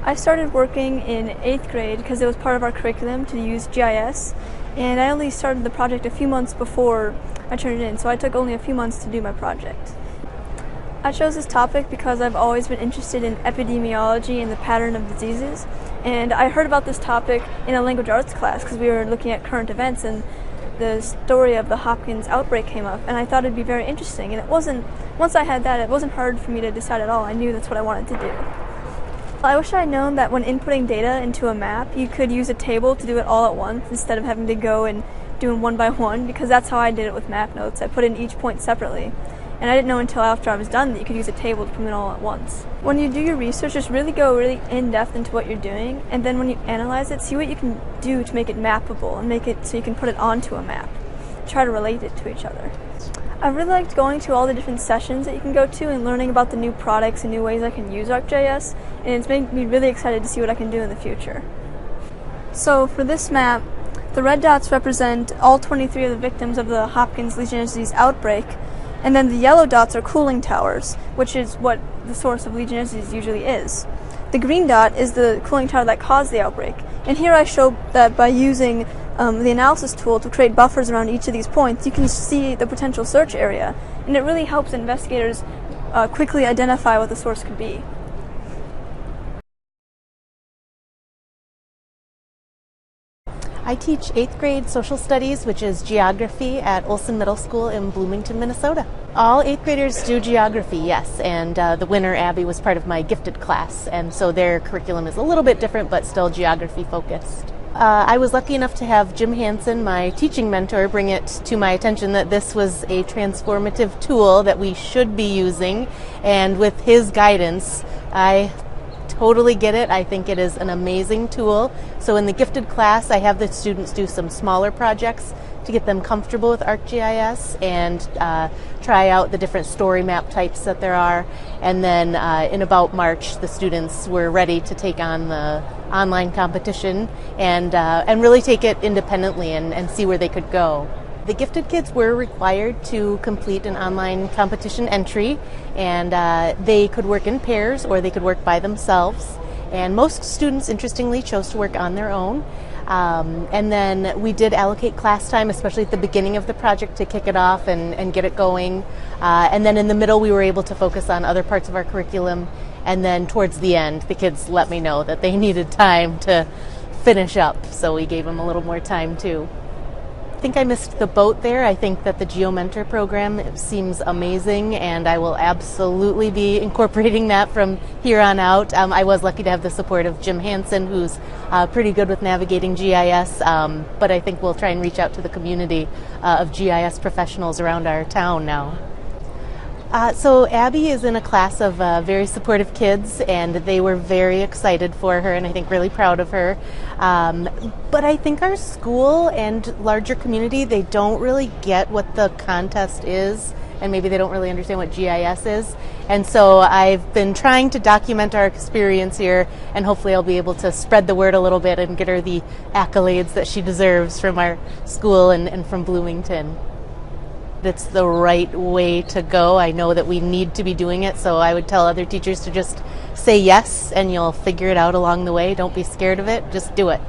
I started working in 8th grade because it was part of our curriculum to use GIS, and I only started the project a few months before I turned it in, so I took only a few months to do my project. I chose this topic because I've always been interested in epidemiology and the pattern of diseases, and I heard about this topic in a language arts class because we were looking at current events, and the story of the Hopkins outbreak came up, and I thought it'd be very interesting. And once I had that, it wasn't hard for me to decide at all. I knew that's what I wanted to do. I wish I had known that when inputting data into a map, you could use a table to do it all at once instead of having to go and doing one by one, because that's how I did it with map notes. I put in each point separately. And I didn't know until after I was done that you could use a table to put them in all at once. When you do your research, just really go really in-depth into what you're doing, and then when you analyze it, see what you can do to make it mappable and make it so you can put it onto a map. Try to relate it to each other. I really liked going to all the different sessions that you can go to and learning about the new products and new ways I can use ArcGIS, and it's made me really excited to see what I can do in the future. So for this map, the red dots represent all 23 of the victims of the Hopkins Legionnaires' disease outbreak, and then the yellow dots are cooling towers, which is what the source of Legionnaires' disease usually is. The green dot is the cooling tower that caused the outbreak, and here I show that by using the analysis tool to create buffers around each of these points, you can see the potential search area, and it really helps investigators quickly identify what the source could be. I teach 8th grade social studies, which is geography, at Olson Middle School in Bloomington, Minnesota. All 8th graders do geography, yes, and the winner, Abby, was part of my gifted class, and so their curriculum is a little bit different, but still geography focused. I was lucky enough to have Jim Hansen, my teaching mentor, bring it to my attention that this was a transformative tool that we should be using, and with his guidance, I totally get it. I think it is an amazing tool. So in the gifted class, I have the students do some smaller projects to get them comfortable with ArcGIS and try out the different story map types that there are. And then in about March, the students were ready to take on the online competition and really take it independently and see where they could go. The gifted kids were required to complete an online competition entry, and they could work in pairs or they could work by themselves. And most students, interestingly, chose to work on their own. And then we did allocate class time, especially at the beginning of the project, to kick it off and get it going. And then in the middle, we were able to focus on other parts of our curriculum. And then towards the end, the kids let me know that they needed time to finish up, so we gave them a little more time too. I think I missed the boat there. I think that the GeoMentor program seems amazing, and I will absolutely be incorporating that from here on out. I was lucky to have the support of Jim Hansen, who's pretty good with navigating GIS, but I think we'll try and reach out to the community of GIS professionals around our town now. So Abby is in a class of very supportive kids, and they were very excited for her and I think really proud of her. But I think our school and larger community, they don't really get what the contest is, and maybe they don't really understand what GIS is. And so I've been trying to document our experience here, and hopefully I'll be able to spread the word a little bit and get her the accolades that she deserves from our school and from Bloomington. It's the right way to go. I know that we need to be doing it, so I would tell other teachers to just say yes, and you'll figure it out along the way. Don't be scared of it, just do it.